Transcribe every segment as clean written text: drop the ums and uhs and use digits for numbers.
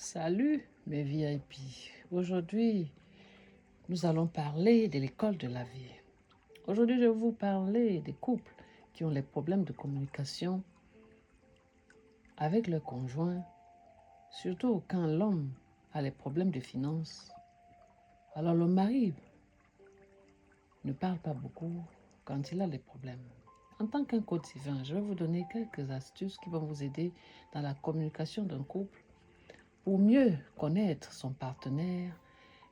Salut mes VIP. Aujourd'hui, nous allons parler de l'école de la vie. Aujourd'hui, je vais vous parler des couples qui ont les problèmes de communication avec leur conjoint, surtout quand l'homme a les problèmes de finances. Alors le mari ne parle pas beaucoup quand il a les problèmes. En tant qu'un coach divin, je vais vous donner quelques astuces qui vont vous aider dans la communication d'un couple pour mieux connaître son partenaire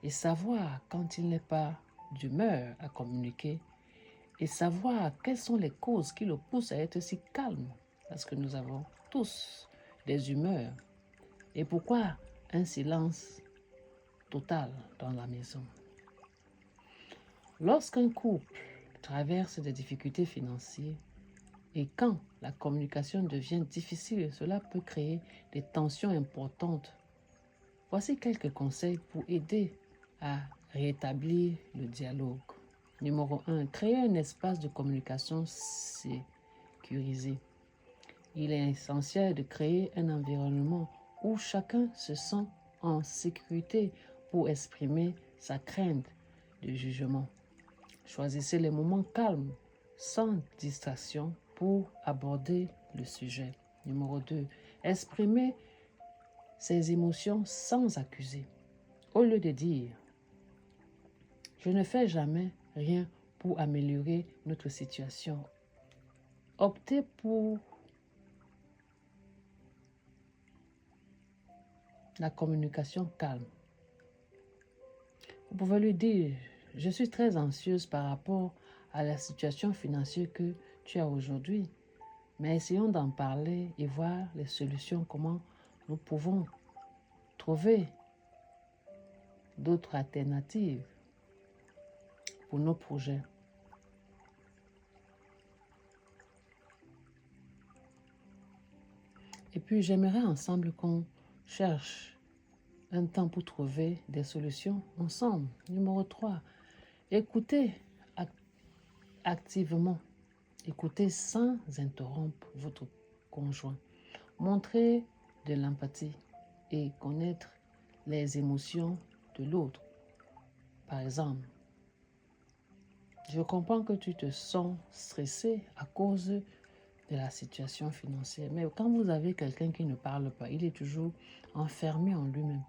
et savoir quand il n'est pas d'humeur à communiquer et savoir quelles sont les causes qui le poussent à être si calme, parce que nous avons tous des humeurs, et pourquoi un silence total dans la maison. Lorsqu'un couple traverse des difficultés financières et quand la communication devient difficile, cela peut créer des tensions importantes. Voici quelques conseils pour aider à rétablir le dialogue. Numéro 1. Créer un espace de communication sécurisé. Il est essentiel de créer un environnement où chacun se sent en sécurité pour exprimer sa crainte de jugement. Choisissez les moments calmes, sans distraction, pour aborder le sujet. Numéro 2. Exprimer ses émotions sans accuser. Au lieu de dire « Je ne fais jamais rien pour améliorer notre situation », optez pour la communication calme. Vous pouvez lui dire « Je suis très anxieuse par rapport à la situation financière que tu as aujourd'hui, mais essayons d'en parler et voir les solutions, comment nous pouvons trouver d'autres alternatives pour nos projets. » Et puis, j'aimerais ensemble qu'on cherche un temps pour trouver des solutions ensemble. Numéro 3, écoutez activement. Écoutez sans interrompre votre conjoint. Montrez de l'empathie et connaître les émotions de l'autre. Par exemple, je comprends que tu te sens stressé à cause de la situation financière. Mais quand vous avez quelqu'un qui ne parle pas, il est toujours enfermé en lui-même.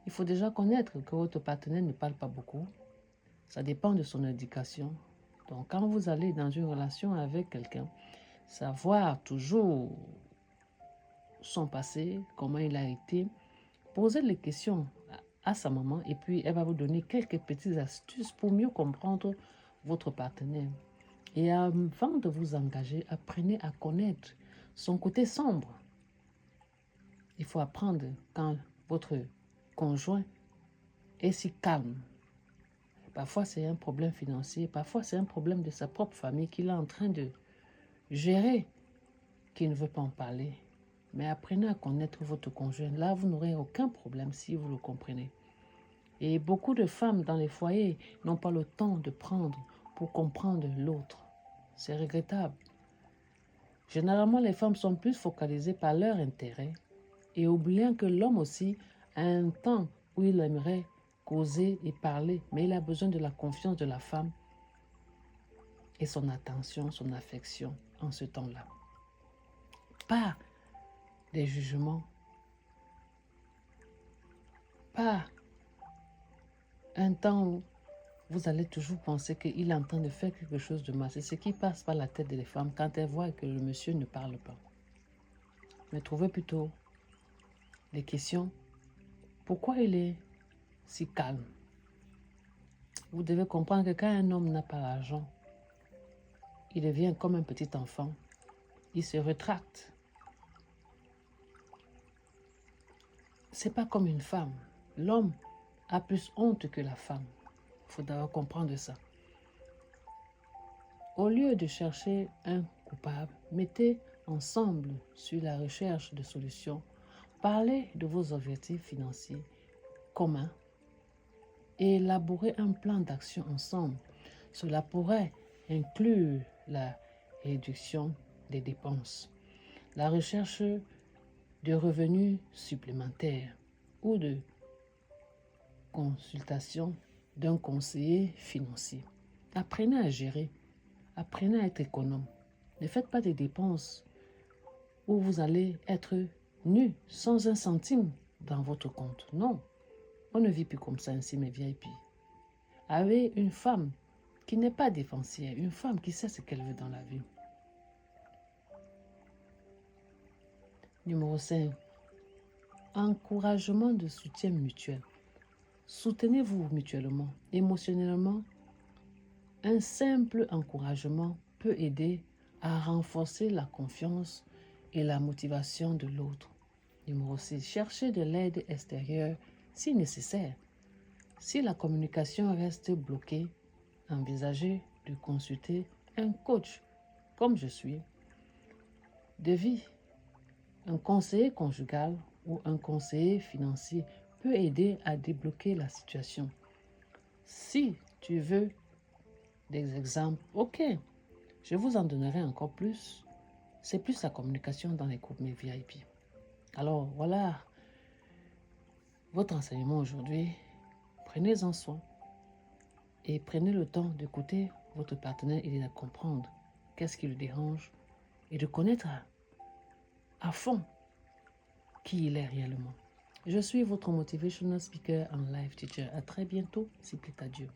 Il faut déjà connaître que votre partenaire ne parle pas beaucoup. Ça dépend de son éducation. Donc, quand vous allez dans une relation avec quelqu'un, savoir toujours son passé, comment il a été, poser les questions à sa maman et puis elle va vous donner quelques petites astuces pour mieux comprendre votre partenaire. Et avant de vous engager, apprenez à connaître son côté sombre. Il faut apprendre quand votre conjoint est si calme. Parfois, c'est un problème financier, parfois, c'est un problème de sa propre famille qu'il est en train de gérer, qu'il ne veut pas en parler. Mais apprenez à connaître votre conjoint. Là, vous n'aurez aucun problème si vous le comprenez. Et beaucoup de femmes dans les foyers n'ont pas le temps de prendre pour comprendre l'autre. C'est regrettable. Généralement, les femmes sont plus focalisées par leur intérêt et oubliant que l'homme aussi a un temps où il aimerait causer et parler, mais il a besoin de la confiance de la femme et son attention, son affection en ce temps-là. Pas des jugements, pas un temps où vous allez toujours penser qu'il est en train de faire quelque chose de mal. C'est ce qui passe par la tête des femmes quand elles voient que le monsieur ne parle pas. Mais trouvez plutôt des questions. Pourquoi il est si calme? Vous devez comprendre que quand un homme n'a pas l'argent, il devient comme un petit enfant. Il se rétracte. C'est pas comme une femme. L'homme a plus honte que la femme. Il faut d'abord comprendre ça. Au lieu de chercher un coupable, mettez ensemble sur la recherche de solutions. Parlez de vos objectifs financiers communs et élaborez un plan d'action ensemble. Cela pourrait inclure la réduction des dépenses, la recherche de revenus supplémentaires ou de consultation d'un conseiller financier. Apprenez à gérer, apprenez à être économe. Ne faites pas des dépenses où vous allez être nu, sans un centime dans votre compte. Non, on ne vit plus comme ça ainsi, mes VIP. Avez une femme qui n'est pas dépensière, une femme qui sait ce qu'elle veut dans la vie. Numéro 5. Encouragement de soutien mutuel. Soutenez-vous mutuellement, émotionnellement. Un simple encouragement peut aider à renforcer la confiance et la motivation de l'autre. Numéro 6. Cherchez de l'aide extérieure si nécessaire. Si la communication reste bloquée, envisagez de consulter un coach, comme je suis, de vie. Un conseiller conjugal ou un conseiller financier peut aider à débloquer la situation. Si tu veux des exemples, ok, je vous en donnerai encore plus. C'est plus la communication dans les groupes mes VIP. Alors voilà votre enseignement aujourd'hui. Prenez-en soin et prenez le temps d'écouter votre partenaire et de comprendre qu'est-ce qui le dérange et de connaître à fond qui il est réellement. Je suis votre motivational speaker and life teacher. À très bientôt, s'il plaît à Dieu.